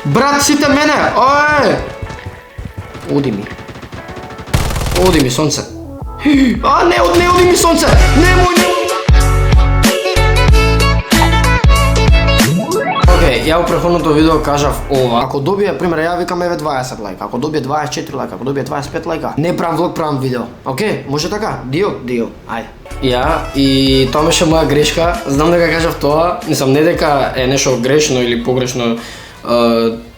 Брат, сите мене! Ој! Оди ми сонце. А, не оди ми сонце! Немој! Океј, ја во претходното видео кажав ова. Ако добие, пример, ја викам еве 20 лајка, ако добие 24 лајка, ако добие 25 лајка, не правам влог, правам видео. Океј, може така? Дил? Ајде. Ја, и тоа беше моја грешка. Знам дека кажав тоа, не дека е нешто грешно или погрешно,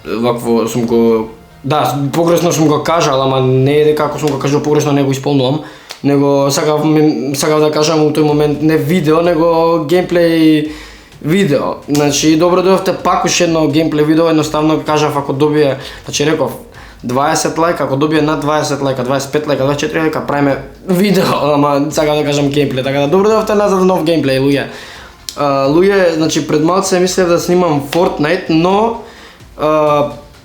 вакво сум го... Да, погрешно сум го кажал, ама не е дека ако сум го кажал погрешно не го исполнувам, него сакав да кажам у тој момент не видео, него геймплей видео. Значи, добро дојдовте пак уште едно геймплей видео, едноставно кажав ако добие, значи реков 20 лајка, ако добие над 20 лајка, 25 лајка, 24 лајка, правиме видео, ама сакам да кажам геймплей, така да добро дојдовте назад нов геймплей, луѓе. Луѓе, значи пред малце мислев да снимам Fortnite, но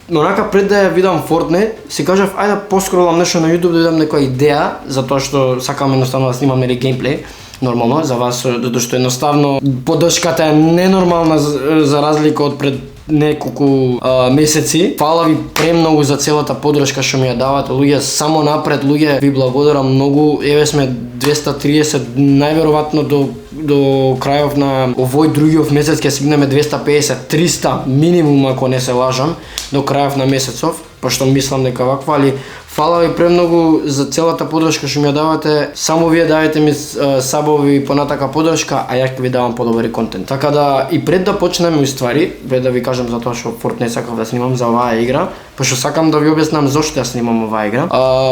онака пред да ја видам Fortnite, си кажав ајде да поскролам нешто на YouTube да видам некоја идеја, затоа што сакам едноставно да снимам нели геймплей. Нормално за вас, затоа што едноставно поддршката е ненормална за разлика од пред неколку месеци. Фала ви премногу за целата поддршка што ми ја давате, луѓе, само напред, луѓе, ви благодарам многу. Еве сме 230, најверојатно до крајов на овој другиот месец ќе стигнеме 250, 300 минимум ако не се лажам до крајов на месецов, пошто мислам дека ваква, али фала ви премногу за целата поддршка што ми ја давате. Само вие давате ми сабови и понатака поддршка, а ја ќе ви давам подобри контент. Така да и пред да почнеме уствари, пред да ви кажам за тоа што Fortnite сакав да снимам за оваа игра, пошто сакам да ви објаснам зошто ја снимам оваа игра.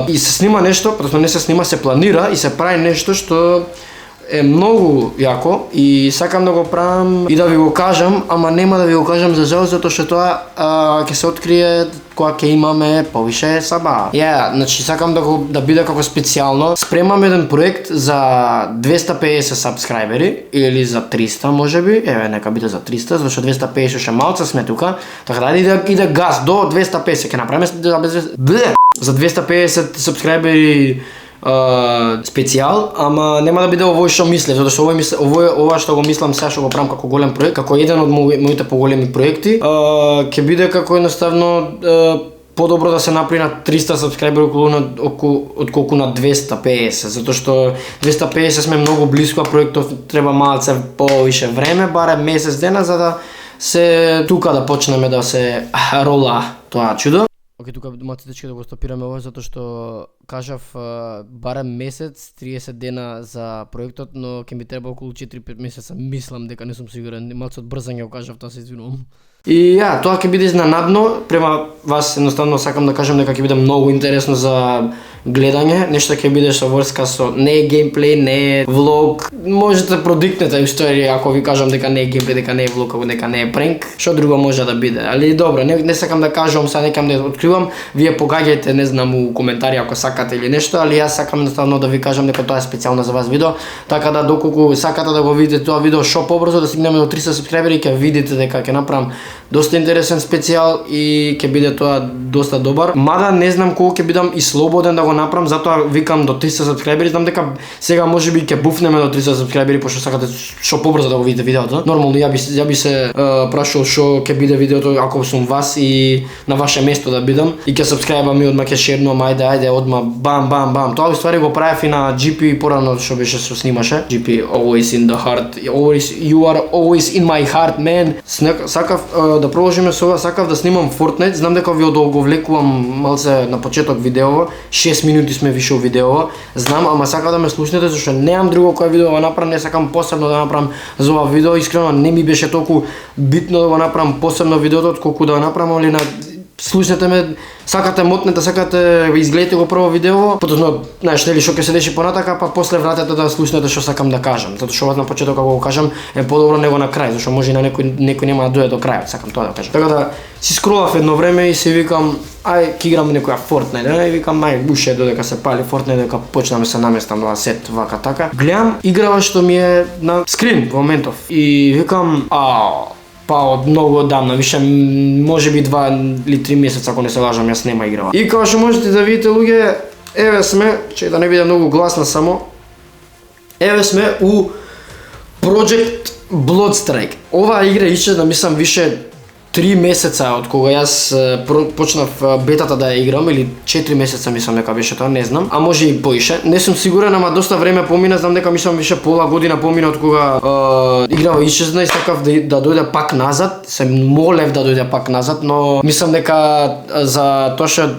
И се снима нешто, просто не се снима, се планира и се прави нешто што е многу јако и сакам да го правам и да ви го кажам, ама нема да ви го кажам за жал, затоа што тоа ќе се открие кога ќе имаме повише саба. Значи сакам да биде како специјално. Спремам еден проект за 250 сабскрајбери или за 300 можеби. Еве нека биде за 300, зашто 250 ше малце сме тука. Така да иде газ до 250 ќе направиме за 250 сабскрајбери специјал, ама нема да биде овој што мислев, затоа што ова што го мислам сега што го правам како голем проект, како еден од моите поголеми проекти, ќе биде како едноставно подобро да се направи на 300 сабскрајбери отколку на 250, затоа што 250 сме многу блиску, а проектов треба малце повише време, барем месец дена за да се тука да почнеме да се рола тоа чудо. Океј, тука маците да го стопираме ова затоа што кажав барем месец, 30 дена за проектот, но ќе ми треба околу 4-5 месеца. Мислам дека не сум сигурен, малце од брзање го кажав, тоа се извинувам. И тоа ќе биде изненадно, према вас едноставно сакам да кажам дека ќе биде многу интересно за гледање, нешто ќе биде со врска со не е геймплей, не е влог. Можете продикнете историја ако ви кажам дека не е геймплей, дека не е влог, дека не е пренк, што друго може да биде. Али добро, не сакам да кажам, сега некам да откривам, вие погаѓајте, не знам, у коментари ако сакате или нешто, али јас сакам едноставно да ви кажам дека тоа е специјално за вас видео, така да доколку сакате да го видите тоа видео што побрзо да стигнеме до 300 сабскрајбери, ќе видите дека ќе направам доста интересен специјал и ќе биде тоа доста добар. Мада не знам колку ќе бидам и слободен да го направам, затоа викам до 300 сабскрајбери, знам дека сега можеби ќе буфнеме до 300 сабскрајбери пошто сакате што побрзо да го видите видеото. Нормално ја би се прашал што ќе биде видеото ако сум вас и на ваше место да бидам и ќе сабскрајбам и одма ќе шернувам, ајде одма бам. Тоа уствари го правев и на GP порано што беше се снимаше. GP always in the heart. You are always in my heart, man. Сакав да продолжиме со ова, сакав да снимам Fortnite. Знам дека ви одолговлекувам малце на почеток видео. 6 минути сме више видео. Знам, ама сакав да ме слушнете зашто немам друго кој видео да направам, не сакам посебно да направам за ова видео. Искрено не ми беше толку битно да го направам посебно видеото отколку да го направам, али на слушнете ме, сакате мотнете, сакате изгледате го прво видео, потоа знаеш нели што ќе се деши понатака, па после вратете да слушнете што сакам да кажам. Затоа што на почеток кога го кажам е подобро него на крај, зашто може и на некој нема да дојде до крајот, сакам тоа да кажам. Така да си скролав едно време и си викам ај ќе играм некоја Fortnite, и викам ај уште додека се пали Fortnite дека почнаме се наместам на сет вака така. Гледам играва што ми е на скрин во моментов и викам па од многу одамна, више можеби 2 или 3 месеца ако не се лажам, јас нема играва. И како што можете да видите луѓе, еве сме, че да не биде многу гласна само, еве сме у Project Bloodstrike. Оваа игра исчезна, мислам, више 3 месеца од кога јас почнав бетата да ја играм, или 4 месеца мислам дека беше тоа, не знам, а може и поише. Не сум сигурен, ама доста време помина, знам дека мислам више пола година помина од кога играва исчезна и сакав да дојде пак назад, се молев да дојде пак назад, но мислам дека за тоа што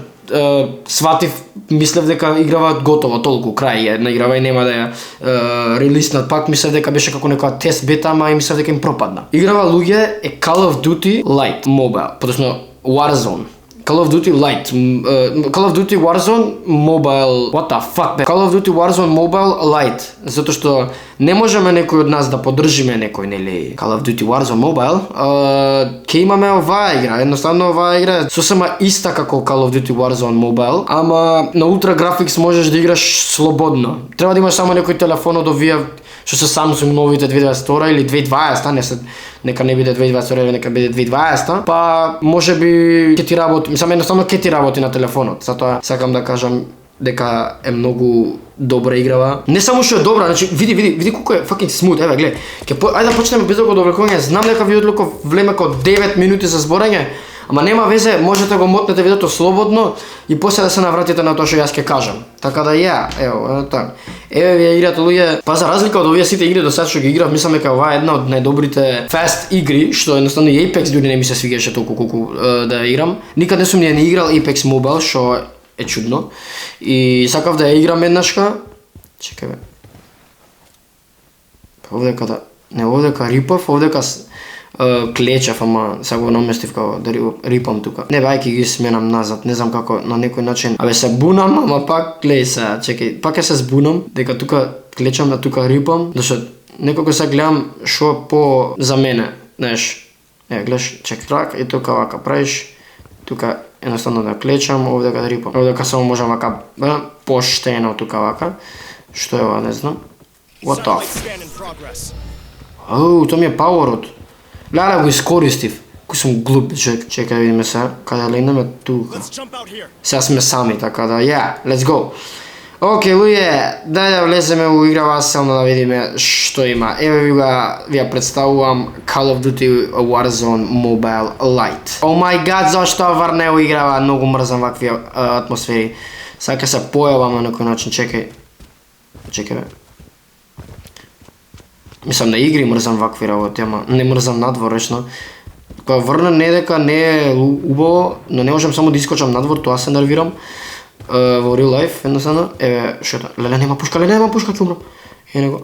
сватив, мислев дека играва готово, толку крај е на играва и нема да ја релиснат пак, мислев дека беше како некоја тест бета, ама и мислев дека им пропадна. Играва луѓе е Call of Duty Lite Mobile, подосно Warzone. Call of Duty Lite, Call of Duty Warzone Mobile, what the fuck, Call of Duty Warzone Mobile Lite, затоа што не можеме некој од нас да поддржиме некој, нели, Call of Duty Warzone Mobile, ќе имаме оваа игра, едноставно оваа игра е сосема иста како Call of Duty Warzone Mobile, ама на Ultra Graphics можеш да играш слободно. Треба да имаш само некој телефон од овие што се Samsung новите 2022 или 2020, не се, нека не биде 2022, нека биде 2020, па можеби ќе ти работи, само едноставно ќе ти работи на телефонот. Затоа сакам да кажам дека е многу добра играва. Не само што е добра, значи види колку е fucking smooth. Еве гледај, ајде да почнеме без да довлекување. Знам дека ви одлуко влеме како 9 минути за зборење, ама нема везе, можете да го мотнете видеото слободно и после да се навратите на тоа што јас ќе кажам. Така да ево, така. Еве ви играте луѓе, па за разлика од овие сите игри до сега што ги играв, мислам дека оваа е една од најдобрите fast игри, што едноставно и Apex дури не ми се свигаше толку колку да ја играм. Никад не сум ни играл Apex Mobile, што е чудно. И сакав да ја играм еднашка. Чекај бе. Овдека да, не овдека рипав, овдека клечав, ама сега го наместив како да рипам тука. Не бе, ајки ги сменам назад, не знам како на некој начин. Абе се бунам, ама пак гледај се, чекај, пак ќе се збунам, дека тука клечам, да тука рипам, зашто некако се гледам што е по за мене, знаеш. Гледаш, чек трак и тука вака правиш, тука едноставно да клечам, овдека да рипам. Овдека само можам вака поштено тука вака. Што е ова, не знам. What the f... тоа ми е пауерот. Леле го искористив. Кој сум глуп, чекај да видиме сега, каде легнеме тука. Сега сме сами, така да, let's go. Океј, луѓе, дај да влеземе у играва само да видиме што има. Еве ви ја представувам Call of Duty Warzone Mobile Lite. Oh my god, зашто врне у играва, многу мрзам вакви атмосфери. Сега ќе се појавам на некој начин, чекај. Чекај бе. Мислам на игри мрзам вакви работи, ама не мрзам надворешно. Кога врна не дека не е убаво, но не можам само да искочам надвор, тоа се нервирам. Во real life, едноставно. Еве, што е тоа? Леле, нема пушка, ќе умрам. Е него.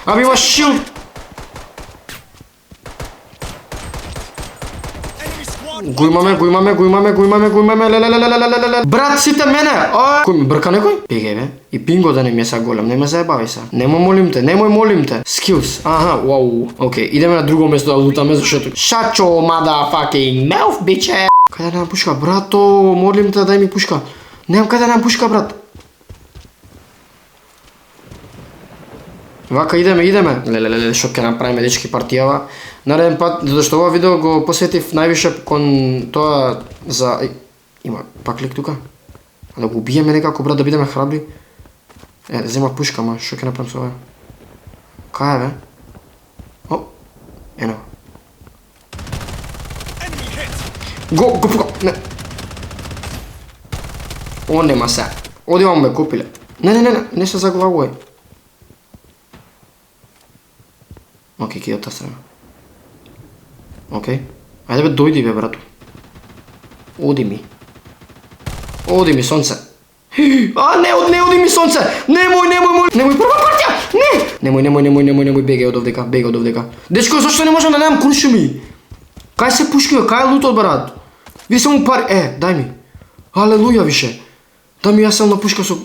Аби има шилд! Го имаме, леле. Брат, сите мене! Кој ми брка некој? Бегај бе. И пинго да не ми е са голем, не ме заебави са. Немој молим те. Skills. Аха, вау. Океј, идеме на друго место да лутаме, зашто shut your motherfucking mouth, bitch! Каде немам пушка, брато? Молим те, дај ми пушка. Немам каде немам пушка, брат. Вака идеме. Леле, што ќе направиме дечки партијава. Нареден пат, зашто ова видео го посветив највише кон тоа за... Има пак лик тука? Да го убиеме некако, брат, да бидеме храбри. Земав пушка, ма, што ќе направим со ова? Кај бе? О, ено. Го пука, не. О, нема се. Оди вам ме купиле. Не се заглавувај. Океј, ки од таа страна. Океј. Ајде бе, дојди бе, брато. Оди ми, сонце. Не оди ми, сонце! Немој, прва партија! Не! Немој, бегај од овдека. Дечко, зашто не можам да немам куршуми? Кај се пушки, кај е лутот, брат? Види само пари, дај ми. Алелуја, више. Дај ми, јас сам на пушка со...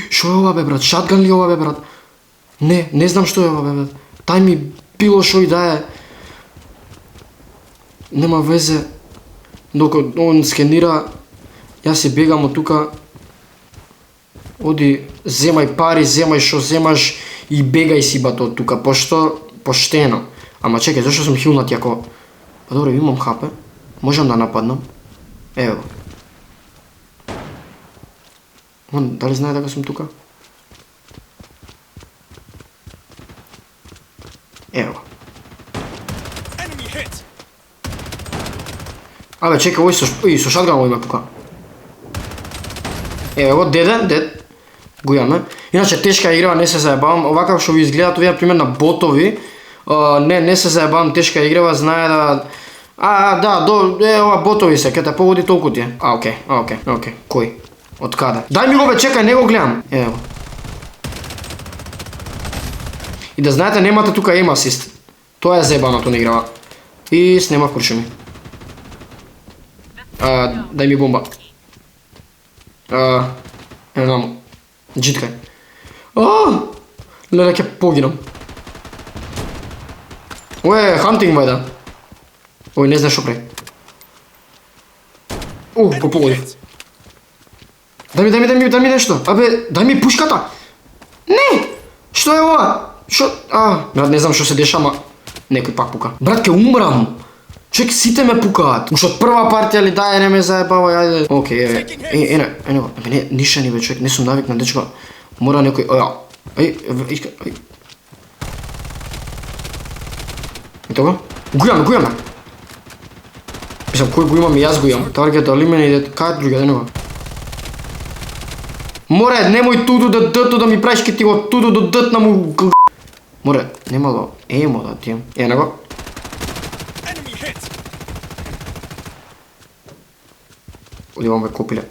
Шо е ова, бе, брат? Шатган ли ова, бе, брат? Не знам што е ова, бе, брат. Дај ми било шо и да е. Нема везе. Докато он скенира, јас се бегам од тука. Оди, земај пари, земај шо земаш и бегај си бато од тука, поштено. Ама чекај, зашто сум хилнат јако... Па добре, имам хапе. Можам да нападнам. Ево. Он, дали знае дека сум тука? Evo. Абе, чекай, овој со шатган има пука. Ево го, дед. Го имаме. Иначе тешка игра, не се заебавам. Овака што ви изгледат овие пример на ботови, не се заебавам, тешка игра, знае да да, ова ботови се, ќе те погоди толку ти е. Окей. Кој? Од каде? Дај ми го бе, чекај, не го гледам. Ево. И да знаете, немате тука aim assist. Тоа е заебаното на играва. И снема куршуми. Дај ми бомба. Не знам. Джиткај. Леле, ќе погинам. Ој, хантинг бајда. Ој, не знаеш што прави. Попогоди. Дај ми нешто. Абе, дај ми пушката. Не! Што е ова? Што? Брат, не знам што се дешава, некој пак пука. Брат, ке умрам. Човек, сите ме пукаат. Уште од прва партија ли, дај, не ме заебавај, ајде. Океј, ене, не, нишани бе, човек, не сум навикнат, дечко. Мора некој, ај. Ето го? Го имаме. Мислам, кој го имам и јас го имам. Таргет eliminated, кај другиот, ене го. Море, немој туду да дето да ми правиш ке ти го туду до дет на му. Море, немало емо да ти имам. Ене го. Одивам бе копиле.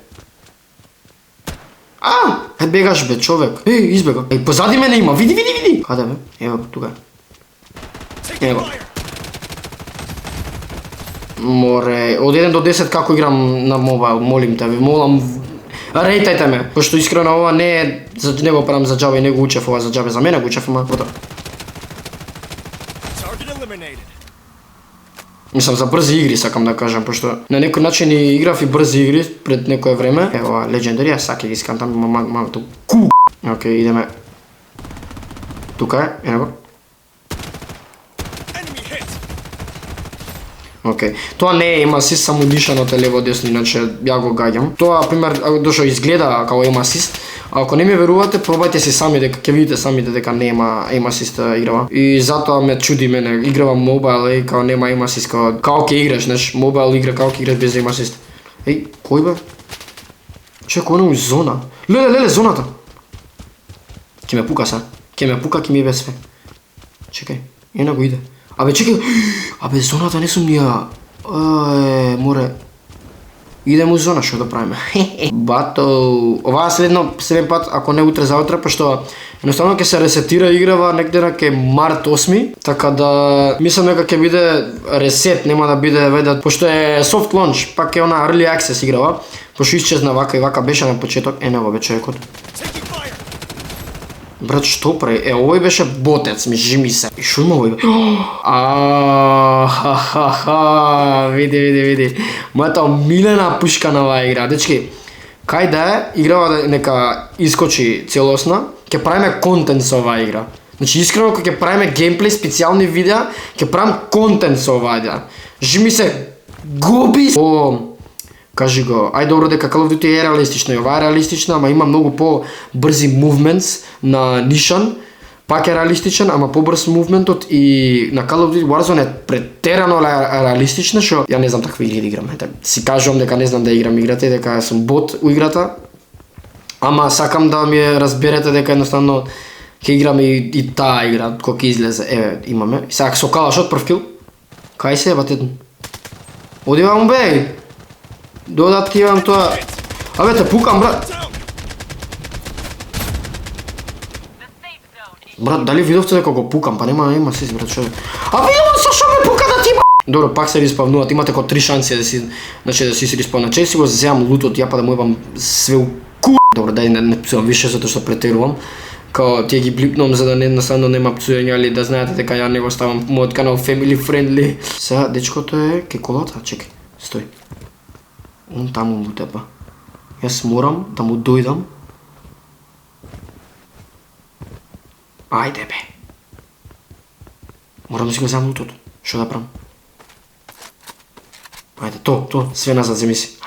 Бегаш бе човек. Избега. Позади мене има. Види. Каде бе? Ево го, тука. Ево. Море, од 1 до 10 како играм на мобайл, молим те, ви молам. Рейтајте ме, пошто искрено ова не го правам за џабе, не го учев ова за џабе, за мене го учев, ама готово. Мислам, за брзи игри сакам да кажам, пошто на некој начин и играв и брзи игри пред некое време. Ева, Legendary, саке ги скантам, мамато ку. Океј, идеме. Тука е, ене го. Океј, тоа не е aim assist, само дишаното лево десно, иначе ја го гаѓам. Тоа, пример, дошо изгледа како aim assist, ако не ми верувате, пробајте си сами дека ќе видите самите дека нема aim assist играва. И затоа ме чуди мене, игравам мобайл и као нема aim assist, као ќе играш, знаеш, мобайл игра као ќе играш без aim assist. Кој бе? Човек, оно зона. Леле, зоната. Ќе ме пука са. Ќе ми бе све. Чекај, ена го иде. Абе, чекај, зоната не сум нија. Море. Идем у зона, што да правиме. Бато, оваа следен пат, ако не утре заутре, пошто едноставно ќе се ресетира играва некде на ке март 8, така да мислам дека ќе биде ресет, нема да биде ведат, пошто е soft launch, пак е она early access играва, пошто исчезна вака и вака беше на почеток, него бе човекот. Брат, што прави? Овој беше ботец, ми жими се. И шо има овој? Види. Мојата омилена пушка на оваа игра. Дечки, кај да е, играва нека искочи целосна, ќе правиме контент со оваа игра. Значи, искрено, кога ќе правиме геймплей, специјални видеа, ќе правим контент со оваа игра. Жими се, губи! Кажи го, ај добро дека Call of Duty е реалистична и ова е реалистична, ама има многу по-брзи movements на Nishon, пак е реалистичен, ама побрз мувментот и на Call of Duty Warzone е претерано реалистична, што ја не знам такви игри да играм. Си кажувам дека не знам да играм играта и дека сум бот у играта, ама сакам да ми разберете дека едноставно ќе играм и таа игра кога ќе излезе. Имаме. Сега со калашот прв кил. Кај се батетн? Одивам бе. Додат имам тоа. Абе те пукам, брат. Брат, дали видовте дека го пукам? Па нема си, брат, шо. Видам со шо ме пука да ти Добро, пак се респавнуват, имате како 3 шанси да си респавнат. Чеј си го земам лутот, ја па да му ебам све у ку... Добро, дај не псувам више затоа што претерувам. Као тие ги блипнувам за да едноставно нема пцуење, али да знаете дека ја не го ставам мојот канал family friendly. Сега дечкото е кај колата, чекај, стој. Он таму му тепа. Јас морам да му дојдам. Ајде бе. Морам да си го земам лутот. Шо да правам? Ајде, то, све назад земи си.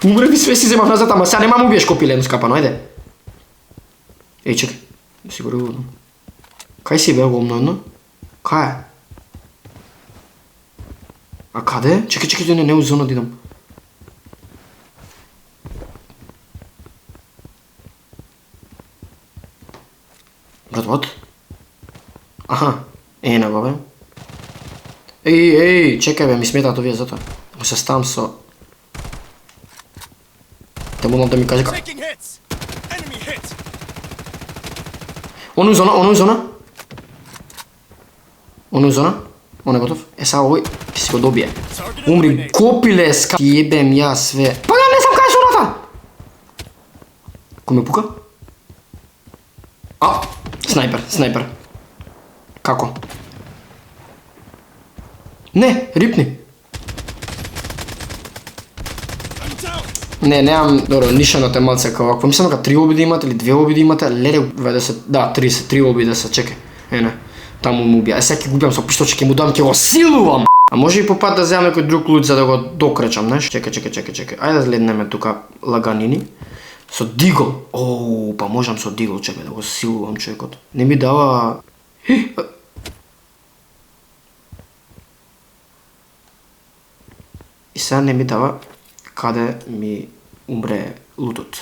Умре ми све си земав назад, ама сега нема му биеш копилено скапано, ајде. Чекај, да си го регулам. Кај си бе гомно? Кај е? А каде? Чекай, не у зона да идам. Брат, what? Аха, на го бе. Ей, чекај бе, ми сметаат овие затоа. Го се ставам со... Те молам да ми каже како... Оно зона. Он е готов. Сега овој ќе си го добие. Умри, копиле, ска... Јебем ја све. Па ја не знам кај е зоната! Кој ме пука? А, снайпер. Како? Не, рипни. Не, немам, добро, нишаната е малце како вакво. Мислам дека 3 обиди имате или 2 обиди имате, леле 20, да, 3 обида се, чекај. Не, таму му убија. Сега ќе губјам со пиштолче, ќе му дам, ќе го силувам. А може и по пат да земам некој друг луѓ за да го докречам, знаеш? Чекај. Ајде да леднеме тука лаганини. Со дигол. Па можам со дигол, чекај да го силувам човекот. Не ми дава... И сега не ми дава каде ми умре лутот.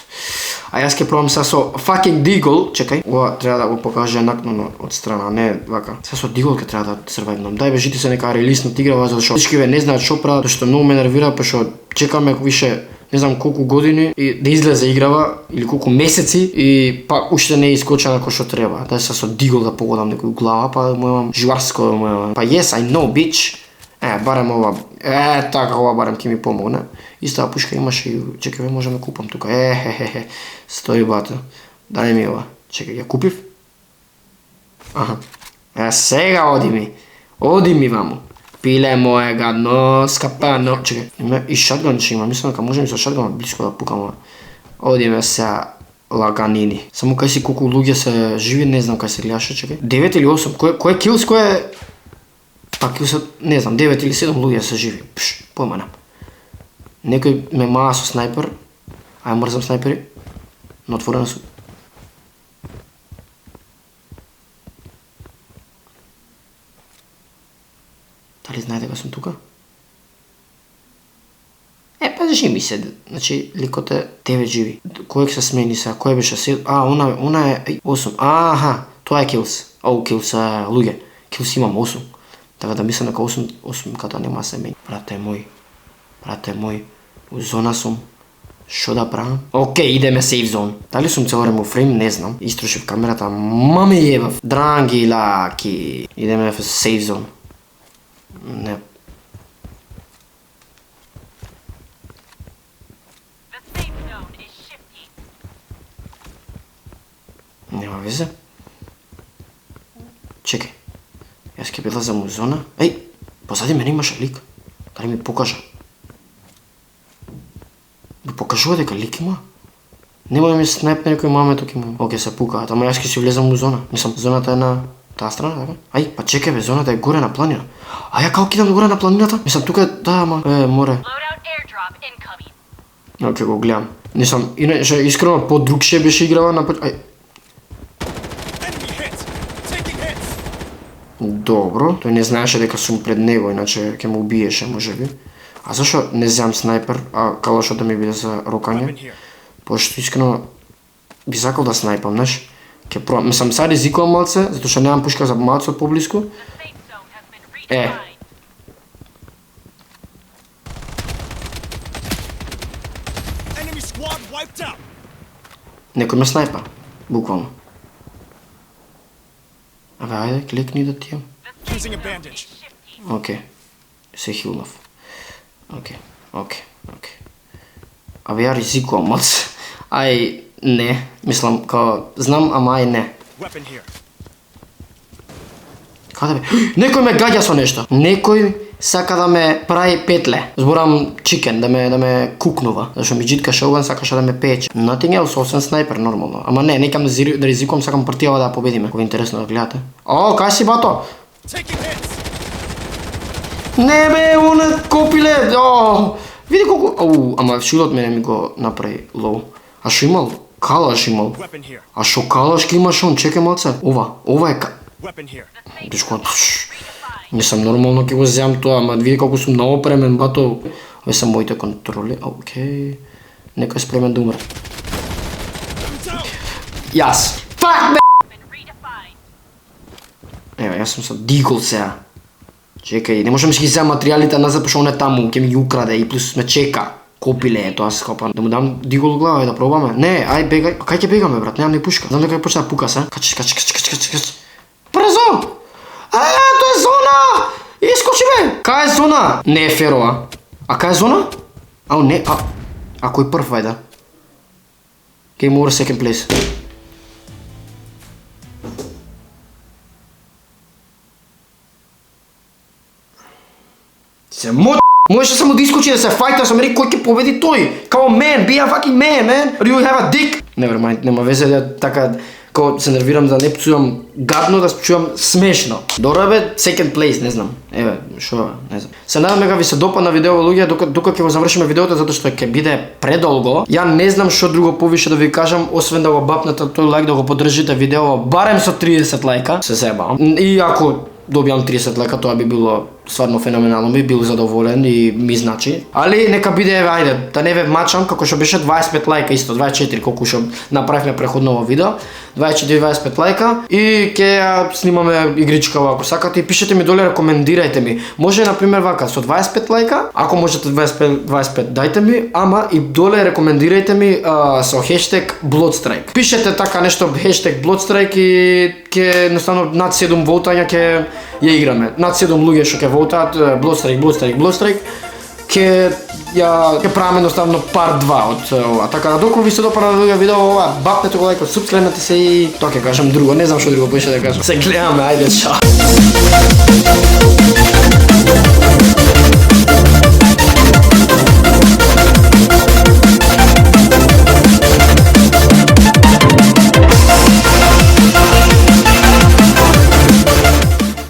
А јас ќе пробам сега со fucking дигол, чекај, ова треба да го покаже накнано од страна, не вака. Сега со дигол ќе треба да сервајвнам. Дај бе, жити се нека релиснат игра, зашто всички бе не знаат што прават, што многу ме нервира, па што чекаме више не знам колку години и да излезе играва или колку месеци и па уште не е искочена како што треба. Дај се со дигол да погодам некој глава, па му имам живарско, му имам. Па yes, I know bitch. Барем ова, така ова барем ќе ми помогне. Истава пушка имаше и чекај, можам да купам тука. Стои бата. Дај ми ова. Чекај, ја купив? Аха. Сега оди ми ваму. Пиле мое гадно, скапано. Чекај, има и шатган че има. Мислам дека можем и со шатган близко да пукам ова. Одиме сега лаганини. Само кај си колку луѓе се живи, не знам кај се гледаше, чекај. 9 или 8, кој е килс, кој е... Пак не знам, 9 или 7 луѓе се живи. Појма нема. Некој ме маа со снайпер. Ај мрзам снайпери. Но отворено сум. Дали знае дека сум тука? Пазиши ми се. Значи, ликот е 9 живи. Кој се смени сега? Кој беше 7? Она е 8. Аха, тоа е килс. Килс е луѓе. Килс имам 8. Така да мислам дека 8 ката нема се мени. Брате мој, у зона сум. Шо да правам? Океј, идеме сейф зон. Дали сум цело време у фрейм, не знам. Истрошив камерата, маме јебав. Дранги лаки. Идеме в сейф зон. Не. Нема везе. Чекај. Јас ќе билазам у зона. Позади мене имаше лик. Дали ми покажа? Ми покажува дека лик има? Нема да ми снайпне некој маме тук има. Оке, се пукаат, ама јас ќе си влезам у зона. Мислам, зоната е на таа страна, така? Па чекај бе, зоната е горе на планина. Ја како кидам горе на планината? Мислам, тука е, да, ама, море. Оке, го гледам. Мислам, иначе, искрено, по-другше беше играва на... Добро, тој не знаеше дека сум пред него, иначе ќе ме убиеше, можеби. А зашо не земам снайпер, а калашот да ми биде за рокање? Пошто искрено би сакал да снайпам, знаеш? Ќе пробам, мислам, сега ризикувам малце, затоа што немам пушка за малце поблиску. Некој ме снайпа, буквално. Абе, ајде, кликни да тијам. Океј, се хилнав. Океј. Абе, ја ризикувам, малце. Не, мислам, као, знам, ама не. Каде бе? Некој ме гаѓа со нешто. Некој сака да ме прави петле. Зборам чикен, да ме кукнува. Зашто ми джиткаше ован, сакаше да ме пече. Nothing else, освен снайпер, нормално. Ама не, некам да ризикувам, сакам партијава да победиме. Кој интересно да гледате. Кај си, бато? Не бе, оне копиле. Види колку... Ама шилот мене ми го направи лоу. А шо имал? Калаш имал. А шо калаш ке имаш он? Чекай малце. Ова е Weapon here. Дечко, не сум нормално ќе го земам тоа, ама види колку сум наопремен, бато. Овие се моите контроли, окей. Некој е спремен да умре. Јас. Фак, бе! Еве, јас сум со дигол сега. Чекај, не можам да си ги земам материјалите назад, пошто он е таму, ќе ми ги украде и плюс ме чека. Копиле е тоа скопан. Да му дам дигол глава и да пробаме. Не, ај бегај. Кај ќе бегаме, брат? Немам ни пушка. Знам дека почна да пука се. Кач. Брзо! Тоа е зона! Искочи бе! Кај е зона? Не е фер ова. А кај е зона? Ау не, а кој прв ајде? Game over second place. Се мот. Можеше само да искочи да се фајта со мене, кој ќе победи тој? Come on man, be a fucking man. Do you have a dick? Never mind, нема везе да така кога се нервирам да не чувам гадно, да чувам смешно. Добро бе, second place, не знам. Еве, шо, не знам. Се надам дека ви се допадна видео луѓе, докато ќе го завршиме видеото затоа што ќе биде предолго. Ја не знам што друго повише да ви кажам освен да го бапнете тој лайк, да го поддржите видео барем со 30 лајка. Се зебам. И ако добиам 30 лека, тоа би било стварно феноменално, би бил задоволен и ми значи. Али нека биде, ајде, да не ве мачам, како што беше 25 лајка исто, 24 колку што направивме преходно видео, 24-25 лајка и ќе ја снимаме игричка ако сакате и пишете ми доле, рекомендирајте ми. Може на пример вака со 25 лајка, ако можете 25 дајте ми, ама и доле рекомендирајте ми со хештег Bloodstrike. Пишете така нешто хештег Bloodstrike и ќе едноставно над 7 волтања ќе ја играме. Над 7 луѓе што ќе волтаат Bloodstrike, ќе правиме едноставно part 2 од ова. Така да доколку ви се допадна да видео ова, бапнете го лајкот, супскрибнете се и тоа ќе кажам друго, не знам што друго поише да кажам. Се гледаме, ајде, чао.